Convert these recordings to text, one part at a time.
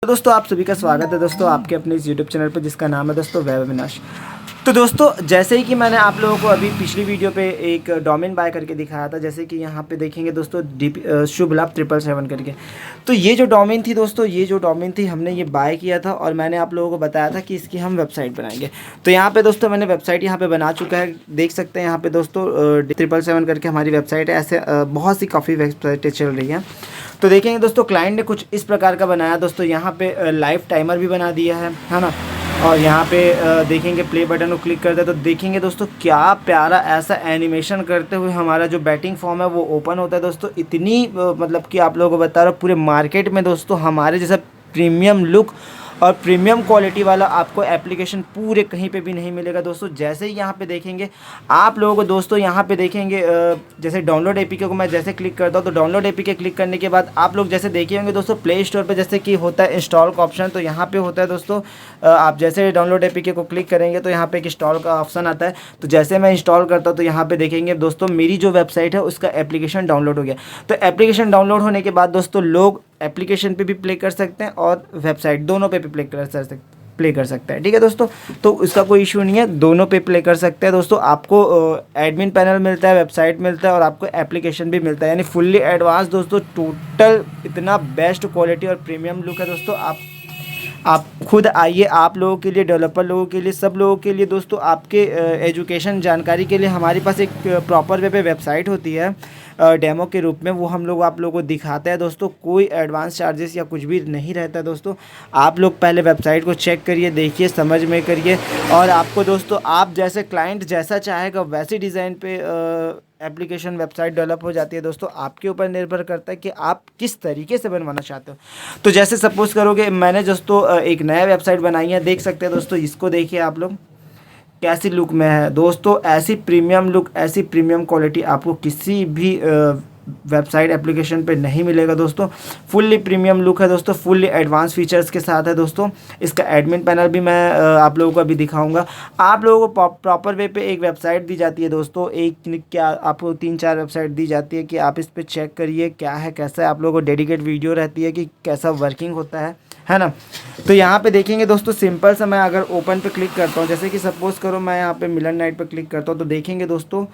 तो दोस्तों आप सभी का स्वागत है दोस्तों आपके अपने इस यूट्यूब चैनल पर जिसका नाम है दोस्तों वैभव अविनाश। तो दोस्तों जैसे ही कि मैंने आप लोगों को अभी पिछली वीडियो पे एक डोमेन बाय करके दिखाया था, जैसे कि यहाँ पे देखेंगे दोस्तों शुभ लाभ 777 करके। तो ये जो डोमेन थी दोस्तों, ये जो डोमेन थी हमने ये बाय किया था और मैंने आप लोगों को बताया था कि इसकी हम वेबसाइट बनाएंगे। तो यहाँ पे दोस्तों मैंने वेबसाइट यहाँ पे बना चुका है, देख सकते हैं यहाँ पे दोस्तों 777 करके हमारी वेबसाइट है। ऐसे बहुत सी काफ़ी वेबसाइटें चल रही हैं। तो देखेंगे दोस्तों क्लाइंट ने कुछ इस प्रकार का बनाया दोस्तों, यहाँ पे लाइव टाइमर भी बना दिया है ना। और यहाँ पे देखेंगे प्ले बटन को क्लिक करते हैं तो देखेंगे दोस्तों क्या प्यारा ऐसा एनिमेशन करते हुए हमारा जो बैटिंग फॉर्म है वो ओपन होता है दोस्तों। इतनी मतलब कि आप लोगों को बता रहा हूँ पूरे मार्केट में दोस्तों हमारे जैसा प्रीमियम लुक और प्रीमियम क्वालिटी वाला आपको एप्लीकेशन पूरे कहीं पे भी नहीं मिलेगा दोस्तों। जैसे ही यहाँ पे देखेंगे आप लोगों को दोस्तों, यहाँ पे देखेंगे जैसे डाउनलोड एपीके को मैं जैसे क्लिक करता हूँ तो डाउनलोड एपीके क्लिक करने के बाद आप लोग जैसे देखे होंगे दोस्तों प्ले स्टोर पे जैसे कि होता है इंस्टॉल का ऑप्शन, तो यहाँ पे होता है दोस्तों आप जैसे डाउनलोड एपीके को क्लिक करेंगे तो यहाँ पे एक इंस्टॉल का ऑप्शन आता है। तो जैसे मैं इंस्टॉल करता हूँ तो यहाँ पे देखेंगे दोस्तों मेरी जो वेबसाइट है उसका एप्लीकेशन डाउनलोड हो गया। तो एप्लीकेशन डाउनलोड होने के बाद दोस्तों लोग एप्लीकेशन पे भी प्ले कर सकते हैं और वेबसाइट दोनों पे भी प्ले कर सकते हैं। ठीक है दोस्तों, तो इसका कोई इशू नहीं है, दोनों पे प्ले कर सकते हैं दोस्तों। आपको एडमिन पैनल मिलता है, वेबसाइट मिलता है और आपको एप्लीकेशन भी मिलता है, यानी फुल्ली एडवांस दोस्तों। टोटल इतना बेस्ट क्वालिटी और प्रीमियम लुक है दोस्तों। आप खुद आइए, आप लोगों के लिए, डेवलपर लोगों के लिए, सब लोगों के लिए दोस्तों, आपके एजुकेशन जानकारी के लिए हमारे पास एक प्रॉपर वे पे वेबसाइट होती है डेमो के रूप में, वो हम लोग आप लोगों को दिखाते हैं दोस्तों। कोई एडवांस चार्जेस या कुछ भी नहीं रहता है दोस्तों। आप लोग पहले वेबसाइट को चेक करिए, देखिए, समझ में करिए और आपको दोस्तों आप जैसे क्लाइंट जैसा चाहेगा वैसी डिज़ाइन पे एप्लीकेशन वेबसाइट डेवलप हो जाती है दोस्तों। आपके ऊपर निर्भर करता है कि आप किस तरीके से बनवाना चाहते हो। तो जैसे सपोज़ करोगे मैंने दोस्तों एक नया वेबसाइट बनाई है, देख सकते हैं दोस्तों, इसको देखिए आप लोग कैसी लुक में है दोस्तों। ऐसी प्रीमियम लुक, ऐसी प्रीमियम क्वालिटी आपको किसी भी वेबसाइट एप्लीकेशन पे नहीं मिलेगा दोस्तों। फुल्ली प्रीमियम लुक है दोस्तों, फुल्ली एडवांस फीचर्स के साथ है दोस्तों। इसका एडमिन पैनल भी मैं आप लोगों को अभी दिखाऊंगा। आप लोगों को प्रॉपर वे पे एक वेबसाइट दी जाती है दोस्तों, एक क्या आपको 3-4 वेबसाइट दी जाती है कि आप इस पर चेक करिए क्या है कैसा है। आप लोगों को डेडिकेट वीडियो रहती है कि कैसा वर्किंग होता है ना। तो यहाँ पे देखेंगे दोस्तों सिंपल सा मैं अगर ओपन पे क्लिक करता हूँ, जैसे कि सपोज़ करो मैं यहाँ पे मिलन नाइट पे क्लिक करता हूँ तो देखेंगे दोस्तों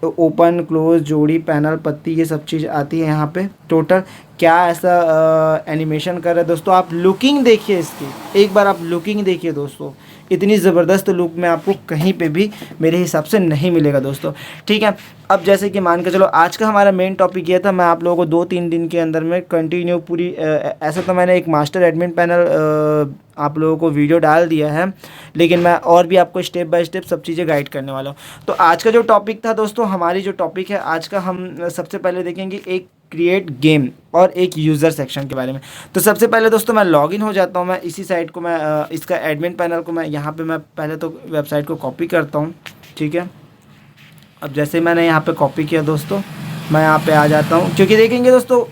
ओपन, क्लोज, जोड़ी, पैनल, पत्ती, ये सब चीज़ आती है यहाँ पे। टोटल क्या ऐसा एनिमेशन कर रहा है दोस्तों। आप लुकिंग देखिए इसकी, एक बार आप लुकिंग देखिए दोस्तों, इतनी ज़बरदस्त लुक में आपको कहीं पे भी मेरे हिसाब से नहीं मिलेगा दोस्तों। ठीक है, अब जैसे कि मान के चलो आज का हमारा मेन टॉपिक ये था, मैं आप लोगों को 2-3 दिन के अंदर में कंटिन्यू पूरी ऐसा तो मैंने एक मास्टर एडमिन पैनल आप लोगों को वीडियो डाल दिया है, लेकिन मैं और भी आपको स्टेप बाय स्टेप सब चीज़ें गाइड करने वाला हूँ। तो आज का जो टॉपिक था दोस्तों, हमारी जो टॉपिक है आज का, हम सबसे पहले देखेंगे एक क्रिएट गेम और एक यूज़र सेक्शन के बारे में। तो सबसे पहले दोस्तों मैं लॉगिन हो जाता हूँ, मैं इसी साइट को, मैं इसका एडमिन पैनल को मैं यहाँ पे मैं पहले तो वेबसाइट को कॉपी करता हूँ। ठीक है, अब जैसे मैंने यहाँ पे कॉपी किया दोस्तों, मैं यहाँ पे आ जाता हूँ, क्योंकि देखेंगे दोस्तों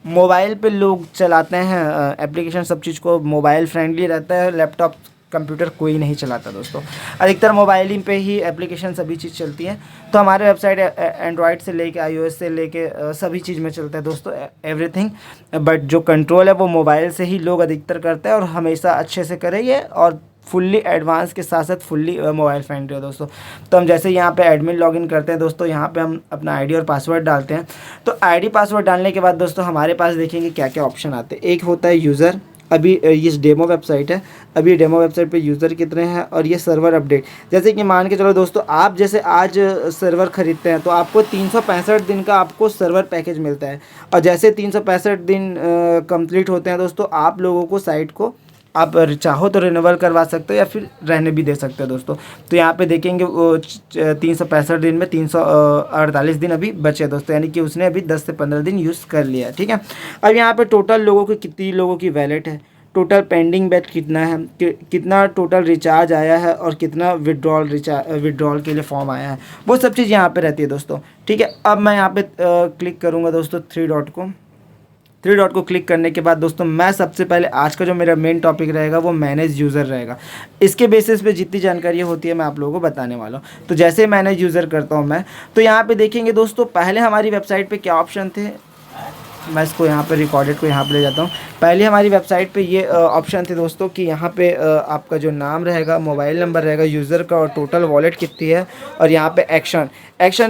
मोबाइल पे लोग चलाते हैं एप्लीकेशन, सब चीज़ को मोबाइल फ्रेंडली रहता है, लैपटॉप कंप्यूटर कोई नहीं चलाता दोस्तों। अधिकतर मोबाइल ही पे ही एप्लीकेशन सभी चीज़ चलती है। तो हमारे वेबसाइट एंड्रॉयड से लेके iOS से लेके सभी चीज़ में चलता है दोस्तों, एवरीथिंग। बट जो कंट्रोल है वो मोबाइल से ही लोग अधिकतर करते हैं और हमेशा अच्छे से करेंगे और फुल्ली एडवांस के साथ साथ फुल्ली मोबाइल फ्रेंडली है दोस्तों। तो हम जैसे यहाँ पे एडमिन लॉगिन करते हैं दोस्तों, यहाँ पे हम अपना आईडी और पासवर्ड डालते हैं। तो आईडी पासवर्ड डालने के बाद दोस्तों हमारे पास देखेंगे क्या क्या ऑप्शन आते हैं। एक होता है यूज़र, अभी ये डेमो वेबसाइट है, अभी डेमो वेबसाइट पे यूज़र कितने हैं, और ये सर्वर अपडेट। जैसे कि मान के चलो दोस्तों, आप जैसे आज सर्वर ख़रीदते हैं तो आपको 365 दिन का आपको सर्वर पैकेज मिलता है, और जैसे 365 दिन कंप्लीट होते हैं दोस्तों, आप लोगों को साइट को आप चाहो तो रिन्यूअल करवा सकते हो या फिर रहने भी दे सकते हो दोस्तों। तो यहाँ पे देखेंगे 365 दिन में 348 दिन अभी बचे दोस्तों, यानी कि उसने अभी 10 से 15 दिन यूज़ कर लिया। ठीक है, अब यहाँ पे टोटल लोगों की कितनी लोगों की वैलेट है, टोटल पेंडिंग बेट कितना है, कितना टोटल रिचार्ज आया है और कितना विड्रॉल के लिए फॉर्म आया है, वो सब चीज़ यहाँ पे रहती है दोस्तों। ठीक है, अब मैं यहाँ पे क्लिक करूँगा दोस्तों 3 डॉट को क्लिक करने के बाद दोस्तों मैं सबसे पहले आज का जो मेरा मेन टॉपिक रहेगा वो मैनेज यूज़र रहेगा। इसके बेसिस पे जितनी जानकारी होती है मैं आप लोगों को बताने वाला हूँ। तो जैसे मैनेज यूज़र करता हूँ मैं, तो यहाँ पे देखेंगे दोस्तों पहले हमारी वेबसाइट पे क्या ऑप्शन थे, मैं इसको यहाँ पे रिकॉर्डेड को यहाँ पे ले जाता हूँ। पहले हमारी वेबसाइट पे ये ऑप्शन थे दोस्तों कि यहाँ पे आपका जो नाम रहेगा, मोबाइल नंबर रहेगा यूज़र का, और टोटल वॉलेट कितनी है, और यहाँ पे एक्शन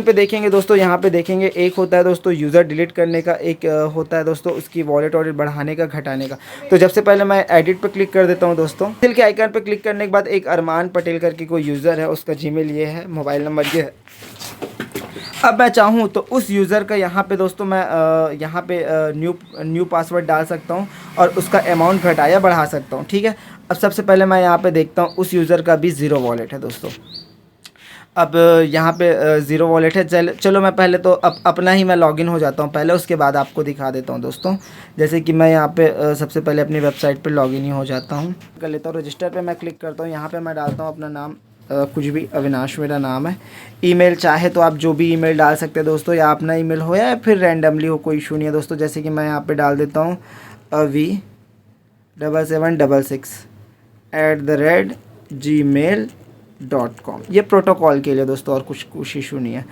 पे देखेंगे दोस्तों। यहाँ पे देखेंगे एक होता है दोस्तों यूज़र डिलीट करने का, एक होता है दोस्तों उसकी वॉलेट और बढ़ाने का, घटाने का। तो जब से पहले मैं एडिट पे क्लिक कर देता हूँ दोस्तों। दिल के आइकन पे क्लिक करने के बाद एक अरमान पटेल करके कोई यूज़र है, उसका जीमेल ये है, मोबाइल नंबर ये है। अब मैं चाहूँ तो उस यूज़र का यहाँ पे दोस्तों मैं यहाँ पे न्यू पासवर्ड डाल सकता हूँ और उसका अमाउंट घटाया बढ़ा सकता हूँ। ठीक है, अब सबसे पहले मैं यहाँ पे देखता हूँ उस यूज़र का भी ज़ीरो वॉलेट है दोस्तों। अब यहाँ पे ज़ीरो वॉलेट है। चलो मैं पहले तो अपना ही मैं लॉगिन हो जाता हूँ पहले, उसके बाद आपको दिखा देता हूँ दोस्तों। जैसे कि मैं यहाँ पे सबसे पहले अपनी वेबसाइट पे लॉगिन ही हो जाता हूँ, कर लेता हूँ। रजिस्टर पे मैं क्लिक करता हूँ। यहाँ पे मैं डालता हूँ अपना नाम, कुछ भी, अविनाश मेरा नाम है। ईमेल चाहे तो आप जो भी ईमेल डाल सकते हैं दोस्तों, या अपना ईमेल हो या फिर रैंडमली हो, कोई इशू नहीं है दोस्तों। जैसे कि मैं यहाँ पे डाल देता हूँ avi7766@gmail.com। ये प्रोटोकॉल के लिए दोस्तों, और कुछ इशू नहीं है।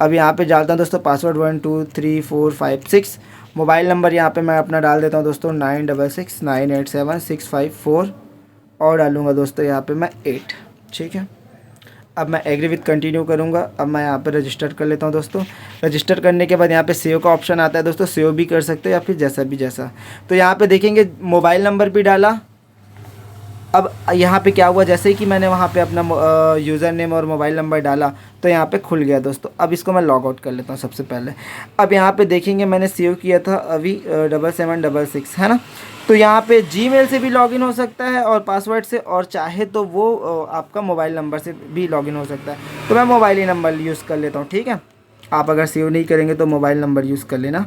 अब यहाँ पे डालता हूँ दोस्तों पासवर्ड 1 2 3 4 5 6। मोबाइल नंबर यहाँ पे मैं अपना डाल देता हूँ दोस्तों 96698765 और डालूँगा दोस्तों यहाँ पे मैं 8। ठीक है, अब मैं एग्री विथ कंटिन्यू करूँगा। अब मैं यहाँ पे रजिस्टर कर लेता हूँ दोस्तों। रजिस्टर करने के बाद यहाँ पे सेव का ऑप्शन आता है दोस्तों, सेव भी कर सकते हो या फिर जैसा। तो यहाँ पे देखेंगे मोबाइल नंबर भी डाला। अब यहाँ पे क्या हुआ, जैसे ही कि मैंने वहाँ पे अपना यूज़र नेम और मोबाइल नंबर डाला तो यहाँ पे खुल गया दोस्तों। अब इसको मैं लॉग आउट कर लेता हूँ सबसे पहले। अब यहाँ पे देखेंगे मैंने सेव किया था अभी 7766, है ना। तो यहाँ पे जीमेल से भी लॉगिन हो सकता है और पासवर्ड से, और चाहे तो वो आपका मोबाइल नंबर से भी लॉगिन हो सकता है। तो मैं मोबाइल ही नंबर यूज़ कर लेता हूँ। ठीक है, आप अगर सेव नहीं करेंगे तो मोबाइल नंबर यूज़ कर लेना।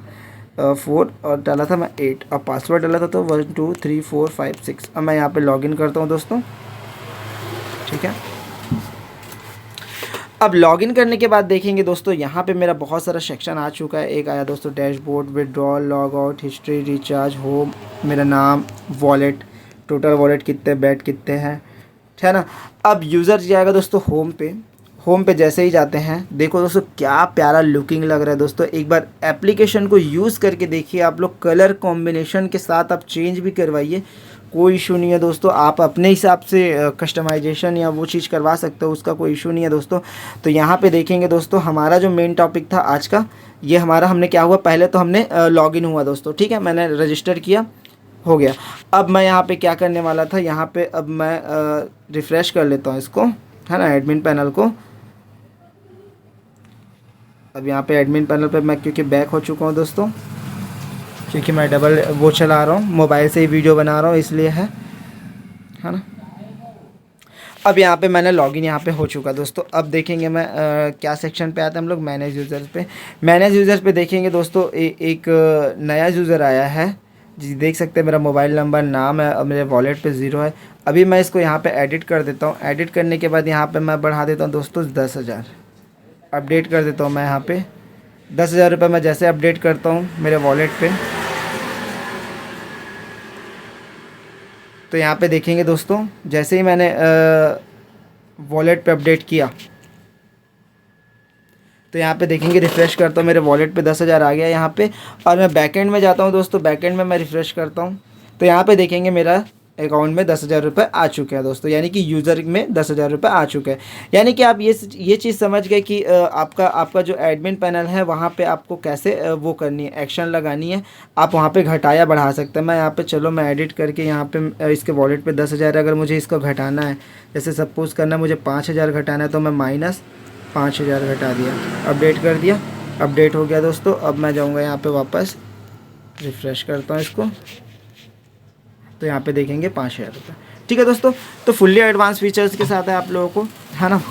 4 और डाला था मैं 8, और पासवर्ड डाला था तो 1 2 3 4 5 6। अब मैं यहाँ पे लॉगिन करता हूँ दोस्तों। ठीक है, अब लॉगिन करने के बाद देखेंगे दोस्तों यहाँ पे मेरा बहुत सारा सेक्शन आ चुका है। एक आया दोस्तों dashboard, withdrawal, log out, history, recharge, home, मेरा नाम, वॉलेट, टोटल वॉलेट कितने, बैट कितने हैं, है ना। अब यूज़र जाएगा दोस्तों होम पे जैसे ही जाते हैं, देखो दोस्तों क्या प्यारा लुकिंग लग रहा है दोस्तों। एक बार एप्लीकेशन को यूज़ करके देखिए आप लोग, कलर कॉम्बिनेशन के साथ आप चेंज भी करवाइए, कोई इशू नहीं है दोस्तों। आप अपने हिसाब से कस्टमाइजेशन या वो चीज़ करवा सकते हो, उसका कोई इशू नहीं है दोस्तों। तो यहाँ पे देखेंगे दोस्तों हमारा जो मेन टॉपिक था आज का, ये हमारा, हमने क्या हुआ, पहले तो हमने लॉगिन हुआ दोस्तों। ठीक है, मैंने रजिस्टर किया, हो गया। अब मैं यहाँ पे क्या करने वाला था, यहाँ पे अब मैं रिफ़्रेश कर लेता हूँ इसको, है ना, एडमिन पैनल को। अब यहाँ पे एडमिन पैनल पे मैं क्योंकि बैक हो चुका हूँ दोस्तों, क्योंकि मैं डबल वो चला रहा हूँ, मोबाइल से ही वीडियो बना रहा हूँ इसलिए है ना। अब यहाँ पे मैंने लॉगिन यहाँ पे हो चुका दोस्तों। अब देखेंगे मैं क्या सेक्शन पे आते हैं हम लोग, मैनेज यूज़र्स पे। मैनेज यूज़र्स पे देखेंगे दोस्तों एक नया यूज़र आया है जी, देख सकते हैं मेरा मोबाइल नंबर, नाम है, और मेरे वॉलेट पे 0 है। अभी मैं इसको यहाँ पे एडिट कर देता हूँ। एडिट करने के बाद यहाँ पे मैं बढ़ा देता हूँ दोस्तों 10,000, अपडेट कर देता हूँ मैं यहाँ पे 10,000 रुपये। मैं जैसे अपडेट करता हूँ मेरे वॉलेट पे, तो यहाँ पे देखेंगे दोस्तों जैसे ही मैंने वॉलेट पे अपडेट किया तो यहाँ पे देखेंगे, रिफ़्रेश करता हूँ, मेरे वॉलेट पे 10,000 आ गया यहाँ पे। और मैं बैकएंड में जाता हूँ दोस्तों, बैकएंड में मैं रिफ़्रेश करता हूँ तो यहाँ पे देखेंगे मेरा अकाउंट में 10,000 रुपये आ चुके हैं दोस्तों, यानी कि यूज़र में 10,000 रुपये आ चुके हैं। यानी कि आप ये चीज़ समझ गए कि आपका जो एडमिन पैनल है वहाँ पे आपको कैसे वो करनी है, एक्शन लगानी है। आप वहाँ पे घटाया बढ़ा सकते हैं। मैं यहाँ पे, चलो मैं एडिट करके यहाँ पे इसके वॉलेट पे 10,000, अगर मुझे इसको घटाना है, जैसे सपोज़ करना मुझे 5,000 घटाना है, तो मैं -5,000 घटा दिया, अपडेट कर दिया, अपडेट हो गया दोस्तों। अब मैं जाऊँगा यहाँ पर वापस, रिफ़्रेश करता हूँ इसको, तो यहाँ पे देखेंगे 5,000 रुपये। ठीक है दोस्तों, तो फुल्ली एडवांस फीचर्स के साथ है आप लोगों को, है ना।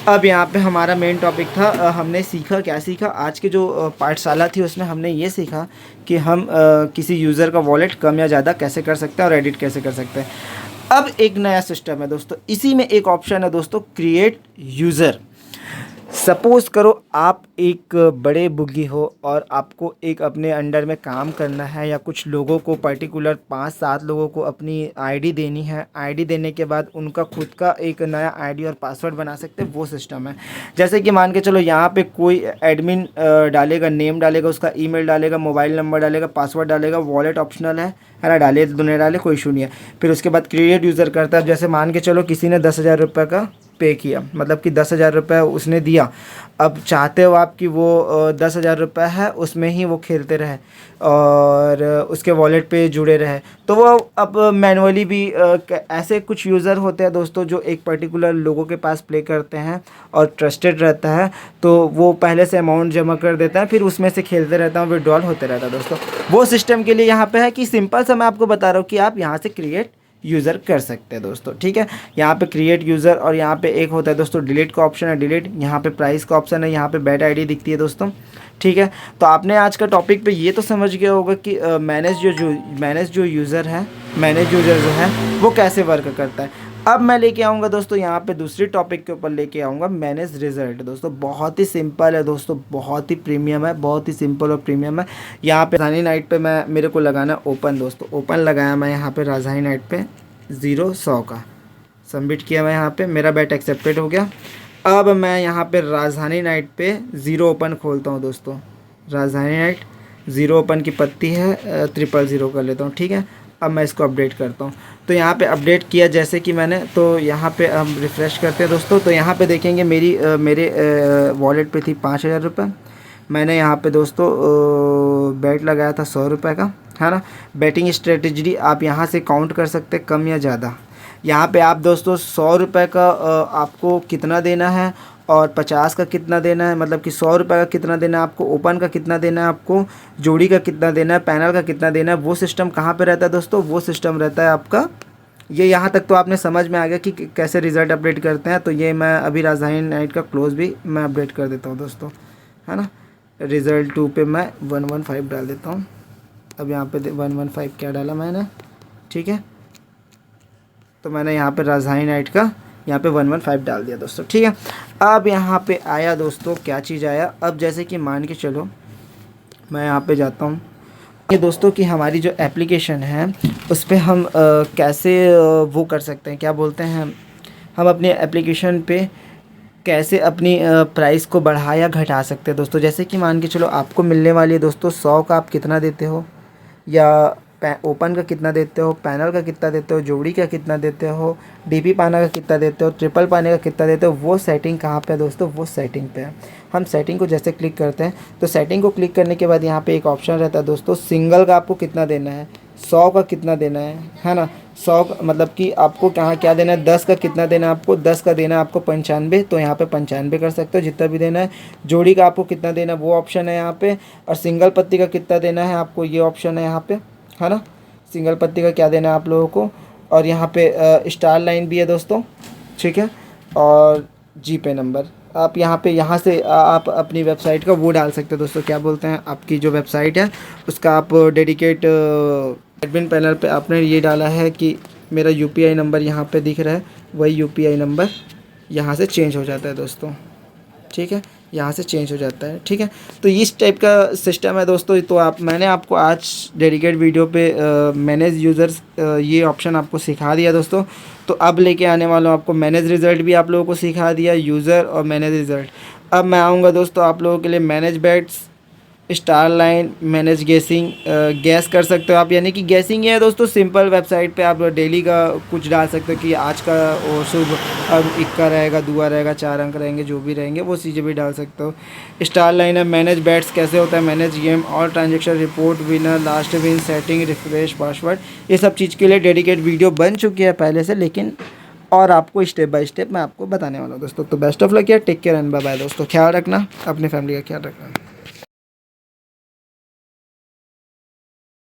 अब यहाँ पे हमारा मेन टॉपिक था, हमने सीखा, क्या सीखा, आज की जो पाठशाला थी उसमें हमने ये सीखा कि हम किसी यूज़र का वॉलेट कम या ज़्यादा कैसे कर सकते हैं और एडिट कैसे कर सकते हैं। अब एक नया सिस्टम है दोस्तों, इसी में एक ऑप्शन है दोस्तों, क्रिएट यूज़र। सपोज़ करो आप एक बड़े बुग्गी हो और आपको एक अपने अंडर में काम करना है, या कुछ लोगों को पर्टिकुलर 5-7 लोगों को अपनी आईडी देनी है। आईडी देने के बाद उनका खुद का एक नया आईडी और पासवर्ड बना सकते हैं, वो सिस्टम है। जैसे कि मान के चलो यहाँ पे कोई एडमिन डालेगा, नेम डालेगा, उसका ईमेल डालेगा, मोबाइल नंबर डालेगा, पासवर्ड डालेगा, वॉलेट ऑप्शनल है ना, डाले तो नहीं डाले कोई इशू नहीं है। फिर उसके बाद क्रिएट यूज़र करता है। जैसे मान के चलो किसी ने 10,000 रुपये का पे किया, मतलब कि 10,000 रुपये उसने दिया। अब चाहते हो आप कि वो 10,000 रुपये है उसमें ही वो खेलते रहे और उसके वॉलेट पे जुड़े रहे, तो वो अब मैनुअली भी ऐसे कुछ यूज़र होते हैं दोस्तों जो एक पर्टिकुलर लोगों के पास प्ले करते हैं और ट्रस्टेड रहता है, तो वो पहले से अमाउंट जमा कर देता है, फिर उसमें से खेलते रहता है, विड्रॉल होते रहता है दोस्तों। वो सिस्टम के लिए यहाँ पे है कि सिंपल सा मैं आपको बता रहा हूँ कि आप यहाँ से क्रिएट यूज़र कर सकते हैं दोस्तों, ठीक है। यहाँ पे क्रिएट यूज़र और यहाँ पे एक होता है दोस्तों डिलीट का ऑप्शन है, डिलीट, यहाँ पे प्राइस का ऑप्शन है, यहाँ पे बैट आईडी दिखती है दोस्तों, ठीक है। तो आपने आज का टॉपिक पे ये तो समझ गया होगा कि मैनेज जो यूज़र जो है वो कैसे वर्क करता है। अब मैं लेके आऊँगा दोस्तों यहाँ पे दूसरी टॉपिक के ऊपर लेके आऊँगा मैनेज रिजल्ट। दोस्तों बहुत ही सिंपल है दोस्तों, बहुत ही प्रीमियम है, बहुत ही सिंपल और प्रीमियम है। यहाँ पे राजधानी नाइट पे मेरे को लगाना ओपन दोस्तों, ओपन लगाया मैं यहाँ पे राजधानी नाइट पे 0-100 का सबमिट किया मैं यहाँ पे, मेरा बैट एक्सेप्टेड हो गया। अब मैं यहाँ पे राजधानी नाइट पे 0 ओपन खोलता हूँ दोस्तों, राजधानी नाइट 0 ओपन की पत्ती है 000 कर लेता हूँ, ठीक है। अब मैं इसको अपडेट करता हूँ, तो यहाँ पे अपडेट किया जैसे कि मैंने, तो यहाँ पे हम रिफ़्रेश करते हैं दोस्तों, तो यहाँ पे देखेंगे मेरे वॉलेट पे थी 5,000 रुपये। मैंने यहाँ पे दोस्तों बैट लगाया था 100 रुपये का, है ना। बैटिंग स्ट्रेटजी आप यहाँ से काउंट कर सकते हैं, कम या ज़्यादा। यहाँ पे आप दोस्तों 100 रुपये का आपको कितना देना है और 50 का कितना देना है, मतलब कि 100 रुपये का कितना देना है आपको, ओपन का कितना देना है आपको, जोड़ी का कितना देना है, पैनल का कितना देना है, वो सिस्टम कहाँ पे रहता है दोस्तों, वो सिस्टम रहता है आपका ये। यहाँ तक तो आपने समझ में आ गया कि कैसे रिज़ल्ट अपडेट करते हैं। तो ये मैं अभी राजधानी नाइट का क्लोज भी मैं अपडेट कर देता हूँ दोस्तों, है ना। रिज़ल्ट 2 पे मैं 115 डाल देता हूँ। अब यहाँ पे 115 क्या डाला मैंने, ठीक है। तो मैंने यहाँ पे राजधानी नाइट का यहाँ पे 115 डाल दिया दोस्तों, ठीक है। अब यहाँ पे आया दोस्तों, क्या चीज़ आया, अब जैसे कि मान के चलो मैं यहाँ पे जाता हूँ, ये दोस्तों कि हमारी जो एप्लीकेशन है उस पर हम कैसे वो कर सकते हैं, क्या बोलते हैं, हम अपनी एप्लीकेशन पे कैसे अपनी प्राइस को बढ़ा या घटा सकते हैं दोस्तों। जैसे कि मान के चलो आपको मिलने वाली है दोस्तों 100 का आप कितना देते हो, या ओपन का कितना देते हो, पैनल का कितना देते हो, जोड़ी का कितना देते हो, डीपी पाना का कितना देते हो, ट्रिपल पाने का कितना देते हो, वो सेटिंग कहाँ पे है दोस्तों, वो सेटिंग पे है। हम सेटिंग को जैसे क्लिक करते हैं, तो सेटिंग को क्लिक करने के बाद यहाँ पे एक ऑप्शन रहता है दोस्तों, सिंगल का आपको कितना देना है, 100 का कितना देना है ना। 100 मतलब कि आपको कहाँ क्या देना है, 10 का कितना देना है आपको, 10 का देना है आपको 95, तो यहाँ पे 95 कर सकते हो जितना भी देना है। जोड़ी का आपको कितना देना है वो ऑप्शन है यहाँ पे, और सिंगल पत्ती का कितना देना है आपको, ये ऑप्शन है यहाँ पे, है ना। सिंगल पत्ती का क्या देना है आप लोगों को, और यहाँ पे स्टार लाइन भी है दोस्तों, ठीक है। और जीपे नंबर आप यहाँ से आप अपनी वेबसाइट का वो डाल सकते हो दोस्तों, क्या बोलते हैं, आपकी जो वेबसाइट है उसका आप डेडिकेट एडमिन पैनल पे आपने ये डाला है कि मेरा यूपीआई नंबर यहाँ पे दिख रहा है, वही यूपीआई नंबर यहाँ से चेंज हो जाता है दोस्तों, ठीक है, यहाँ से चेंज हो जाता है, ठीक है। तो इस टाइप का सिस्टम है दोस्तों। तो मैंने आपको आज डेडिकेट वीडियो पे मैनेज यूज़र्स ये ऑप्शन आपको सिखा दिया दोस्तों। तो अब लेके आने वाला हूँ आपको मैनेज रिज़ल्ट भी आप लोगों को सिखा दिया, यूज़र और मैनेज रिज़ल्ट। अब मैं आऊँगा दोस्तों आप लोगों के लिए manage bats, star line, manage गेसिंग, गैस कर सकते हो आप, यानी कि गेसिंग ये है दोस्तों, सिंपल वेबसाइट पे आप डेली का कुछ डाल सकते हो कि आज का और शुभ इक्का रहेगा, दुआ रहेगा, 4 अंक रहेंगे, जो भी रहेंगे वो चीज़ें भी डाल सकते हो। स्टार लाइन है, मैनेज बैट्स कैसे होता है, manage game, all transaction report, winner, last win, setting, refresh, password, ये सब चीज़ के लिए डेडिकेट वीडियो बन चुकी है पहले से, लेकिन और आपको स्टेप बाय स्टेप मैं आपको बताने वाला हूँ दोस्तों। तो best of luck, take care and bye bye दोस्तों। ख्याल रखना, अपनी फैमिली का ख्याल रखना।